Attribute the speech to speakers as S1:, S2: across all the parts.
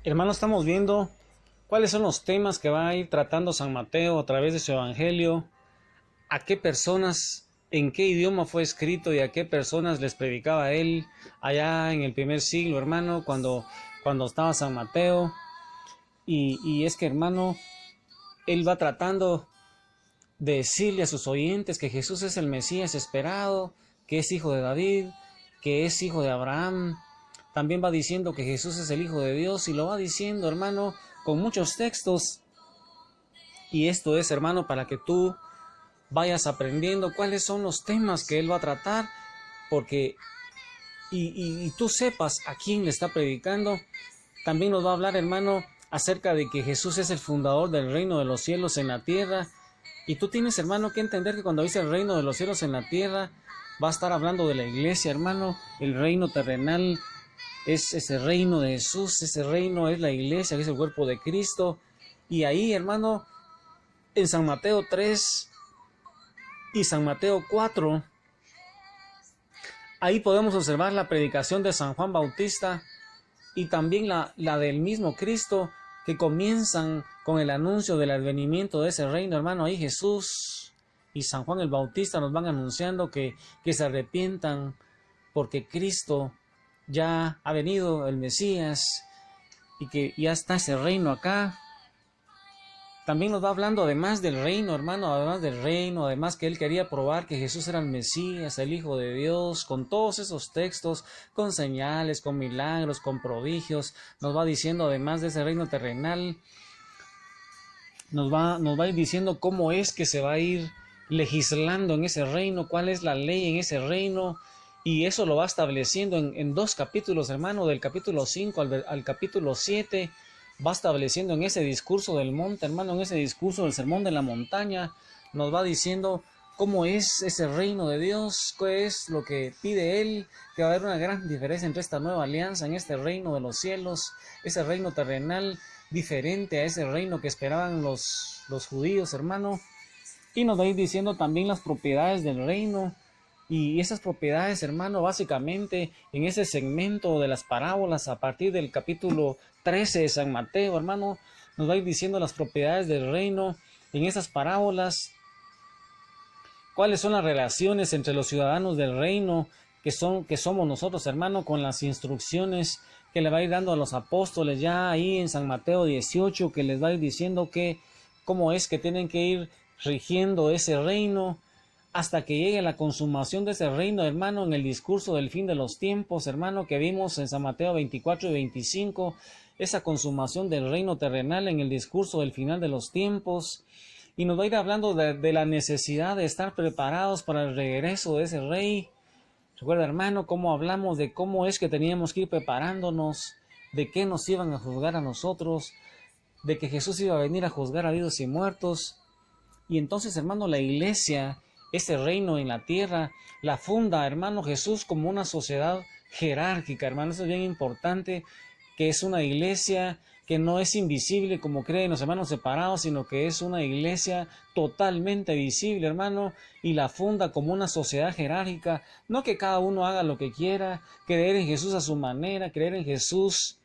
S1: Hermano, estamos viendo cuáles son los temas que va a ir tratando San Mateo a través de su evangelio, a qué personas, en qué idioma fue escrito y a qué personas les predicaba él allá en el primer siglo, hermano, cuando estaba San Mateo. Y es que, hermano, él va tratando de decirle a sus oyentes que Jesús es el Mesías esperado, que es hijo de David, que es hijo de Abraham. También va diciendo que Jesús es el Hijo de Dios y lo va diciendo, hermano, con muchos textos. Y esto es, hermano, para que tú vayas aprendiendo cuáles son los temas que él va a tratar, porque y tú sepas a quién le está predicando. También nos va a hablar, hermano, acerca de que Jesús es el fundador del reino de los cielos en la tierra. Y tú tienes, hermano, que entender que cuando dice el reino de los cielos en la tierra, va a estar hablando de la iglesia, hermano. El reino terrenal es ese reino de Jesús, ese reino es la iglesia, que es el cuerpo de Cristo. Y ahí, hermano, en San Mateo 3 y San Mateo 4, ahí podemos observar la predicación de San Juan Bautista y también la del mismo Cristo, que comienzan con el anuncio del advenimiento de ese reino, hermano. Ahí Jesús y San Juan el Bautista nos van anunciando que se arrepientan porque Cristo ya ha venido, el Mesías, y que ya está ese reino acá. También nos va hablando además del reino, hermano, además del reino, además que él quería probar que Jesús era el Mesías, el Hijo de Dios, con todos esos textos, con señales, con milagros, con prodigios. Nos va diciendo además de ese reino terrenal, nos va a ir diciendo cómo es que se va a ir legislando en ese reino, cuál es la ley en ese reino. Y eso lo va estableciendo en dos capítulos, hermano, del capítulo 5 al capítulo 7. Va estableciendo en ese discurso del monte, hermano, en ese discurso del sermón de la montaña, nos va diciendo cómo es ese reino de Dios, qué es lo que pide él, que va a haber una gran diferencia entre esta nueva alianza en este reino de los cielos, ese reino terrenal diferente a ese reino que esperaban los judíos, hermano. Y nos va a ir diciendo también las propiedades del reino. Y esas propiedades, hermano, básicamente en ese segmento de las parábolas, a partir del capítulo 13 de San Mateo, hermano, nos va a ir diciendo las propiedades del reino en esas parábolas. ¿Cuáles son las relaciones entre los ciudadanos del reino que somos nosotros, hermano, con las instrucciones que le va a ir dando a los apóstoles ya ahí en San Mateo 18, que les va a ir diciendo que cómo es que tienen que ir rigiendo ese reino hasta que llegue la consumación de ese reino, hermano, en el discurso del fin de los tiempos, hermano, que vimos en San Mateo 24 y 25, esa consumación del reino terrenal en el discurso del final de los tiempos. Y nos va a ir hablando de la necesidad de estar preparados para el regreso de ese rey. Recuerda, hermano, cómo hablamos de cómo es que teníamos que ir preparándonos, de qué nos iban a juzgar a nosotros, de que Jesús iba a venir a juzgar a vivos y muertos. Y entonces, hermano, la iglesia, ese reino en la tierra, la funda, hermano, Jesús como una sociedad jerárquica, hermano. Eso es bien importante, que es una iglesia que no es invisible como creen los hermanos separados, sino que es una iglesia totalmente visible, hermano, y la funda como una sociedad jerárquica. No que cada uno haga lo que quiera, creer en Jesús a su manera, creer en Jesús,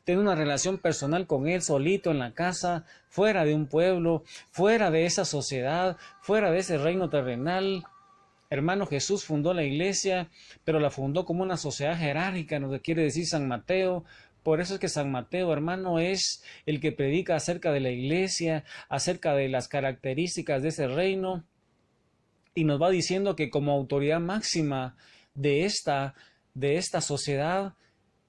S1: tener una relación personal con él solito en la casa, fuera de un pueblo, fuera de esa sociedad, fuera de ese reino terrenal. Hermano, Jesús fundó la iglesia, pero la fundó como una sociedad jerárquica, nos quiere decir San Mateo. Por eso es que San Mateo, hermano, es el que predica acerca de la iglesia, acerca de las características de ese reino, y nos va diciendo que como autoridad máxima de esta sociedad,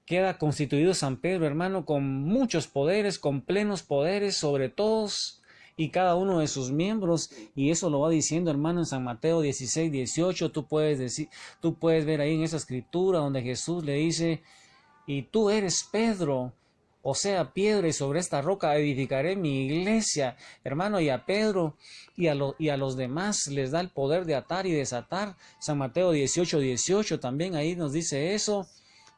S1: queda constituido San Pedro, hermano, con muchos poderes, con plenos poderes sobre todos y cada uno de sus miembros. Y eso lo va diciendo, hermano, en San Mateo 16, 18. Tú puedes ver ahí en esa escritura donde Jesús le dice: y tú eres Pedro, o sea, piedra, y sobre esta roca edificaré mi iglesia, hermano. Y a Pedro y a los demás les da el poder de atar y desatar. San Mateo 18, 18 también ahí nos dice eso.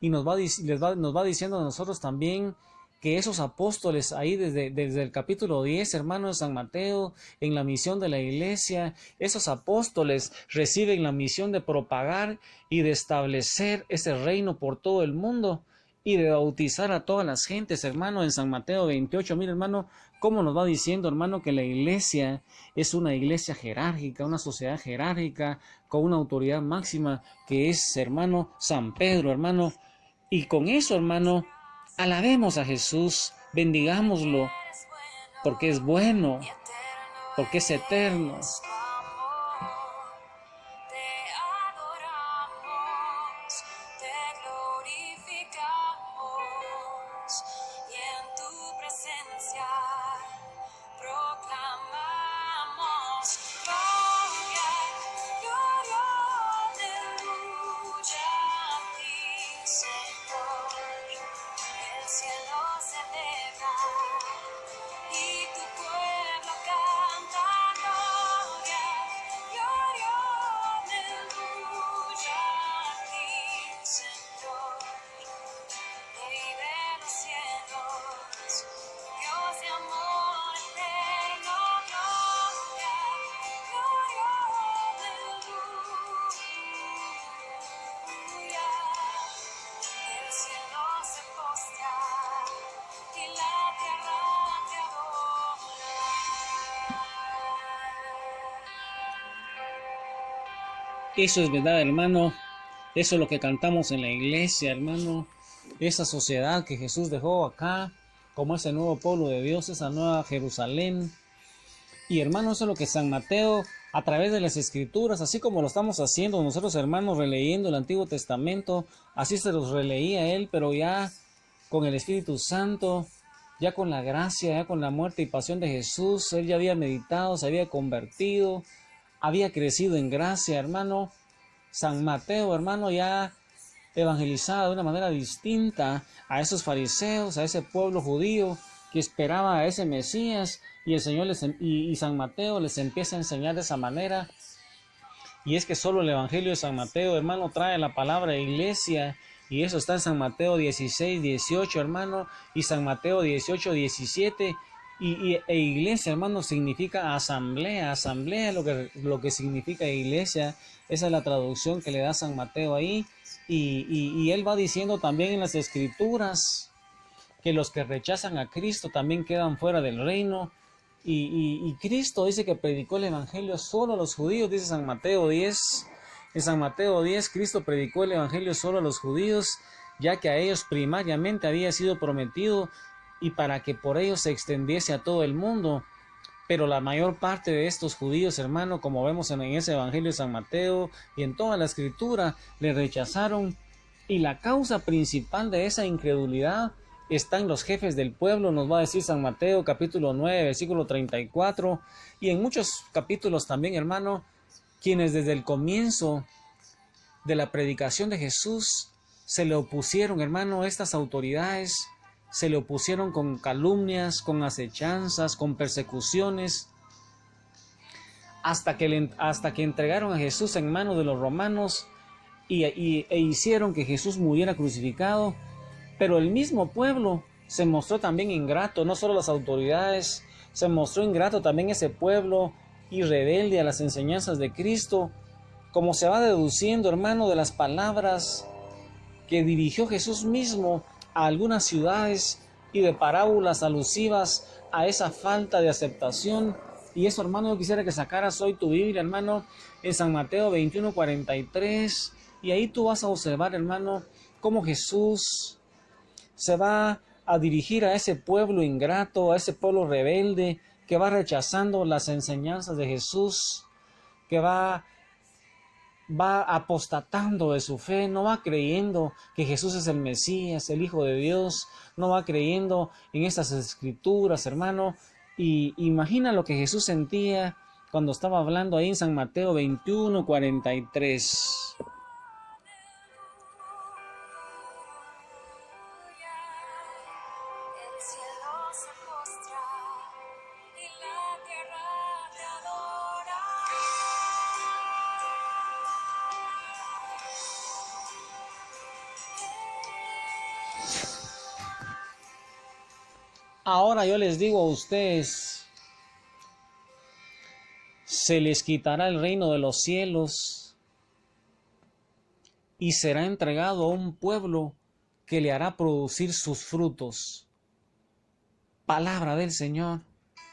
S1: Y nos va diciendo a nosotros también que esos apóstoles ahí desde el capítulo 10, hermano, de San Mateo, en la misión de la iglesia, esos apóstoles reciben la misión de propagar y de establecer ese reino por todo el mundo. y de bautizar a todas las gentes, hermano, en San Mateo 28. Mira, hermano, cómo nos va diciendo, hermano, que la iglesia es una iglesia jerárquica, una sociedad jerárquica, con una autoridad máxima, que es, hermano, San Pedro, hermano. Y con eso, hermano, alabemos a Jesús, bendigámoslo, porque es bueno, porque es eterno. Eso es verdad, hermano. Eso es lo que cantamos en la iglesia, hermano. Esa sociedad que Jesús dejó acá, como ese nuevo pueblo de Dios, esa nueva Jerusalén. Y hermano, eso es lo que San Mateo, a través de las Escrituras, así como lo estamos haciendo nosotros, hermanos, releyendo el Antiguo Testamento, así se los releía él, pero ya con el Espíritu Santo, ya con la gracia, ya con la muerte y pasión de Jesús. Él ya había meditado, se había convertido, había crecido en gracia, hermano. San Mateo, hermano, ya evangelizaba de una manera distinta a esos fariseos, a ese pueblo judío que esperaba a ese Mesías, y el Señor y San Mateo les empieza a enseñar de esa manera. Y es que solo el Evangelio de San Mateo, hermano, trae la palabra iglesia, y eso está en San Mateo 16, 18, hermano, y San Mateo 18, 17. E iglesia, hermano, significa asamblea. Asamblea lo que significa iglesia. Esa es la traducción que le da San Mateo ahí. Y él va diciendo también en las Escrituras que los que rechazan a Cristo también quedan fuera del reino. Y Cristo dice que predicó el Evangelio solo a los judíos, dice San Mateo 10. En San Mateo 10, Cristo predicó el Evangelio solo a los judíos, ya que a ellos primariamente había sido prometido, y para que por ellos se extendiese a todo el mundo. Pero la mayor parte de estos judíos, hermano, como vemos en ese Evangelio de San Mateo y en toda la Escritura, le rechazaron. Y la causa principal de esa incredulidad está en los jefes del pueblo, nos va a decir San Mateo capítulo 9, versículo 34, y en muchos capítulos también, hermano, quienes desde el comienzo de la predicación de Jesús se le opusieron, hermano, estas autoridades. Se le opusieron con calumnias, con acechanzas, con persecuciones, hasta que entregaron a Jesús en manos de los romanos e hicieron que Jesús muriera crucificado. Pero el mismo pueblo se mostró también ingrato, no solo las autoridades, se mostró ingrato también ese pueblo y rebelde a las enseñanzas de Cristo, como se va deduciendo, hermano, de las palabras que dirigió Jesús mismo a algunas ciudades y de parábolas alusivas a esa falta de aceptación. Y eso, hermano, yo quisiera que sacaras hoy tu Biblia, hermano, en San Mateo 21, 43, y ahí tú vas a observar, hermano, cómo Jesús se va a dirigir a ese pueblo ingrato, a ese pueblo rebelde, que va rechazando las enseñanzas de Jesús, que va apostatando de su fe, no va creyendo que Jesús es el Mesías, el Hijo de Dios, no va creyendo en estas Escrituras, hermano. Y imagina lo que Jesús sentía cuando estaba hablando ahí en San Mateo 21, 43. Ahora yo les digo a ustedes, se les quitará el reino de los cielos y será entregado a un pueblo que le hará producir sus frutos. Palabra del Señor.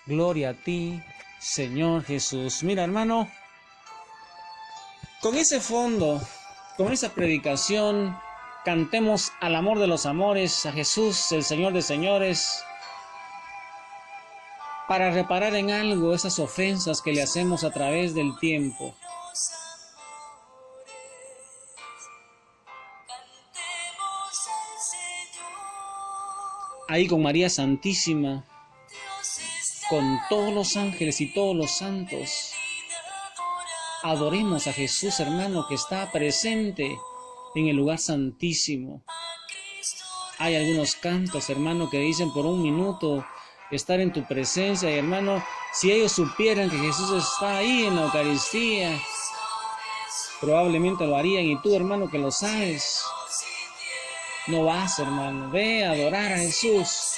S1: Gloria a ti, Señor Jesús. Mira, hermano, con ese fondo, con esa predicación, cantemos al amor de los amores, a Jesús, el Señor de señores, para reparar en algo esas ofensas que le hacemos a través del tiempo. Ahí con María Santísima, con todos los ángeles y todos los santos, adoremos a Jesús, hermano, que está presente en el lugar santísimo. Hay algunos cantos, hermano, que dicen por un minuto estar en tu presencia. Y hermano, si ellos supieran que Jesús está ahí en la Eucaristía, probablemente lo harían. Y tú, hermano, que lo sabes, no vas, hermano. Ve a adorar a Jesús.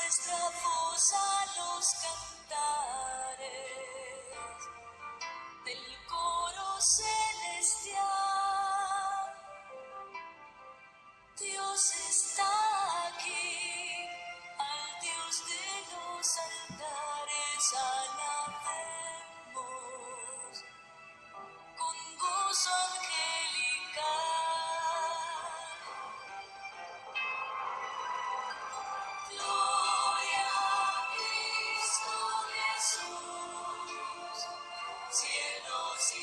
S2: Nuestra voz a los cantares del coro celestial. Dios está aquí, al Dios de los altares alabemos con gozo angelical. Gloria a Cristo Jesús, cielos y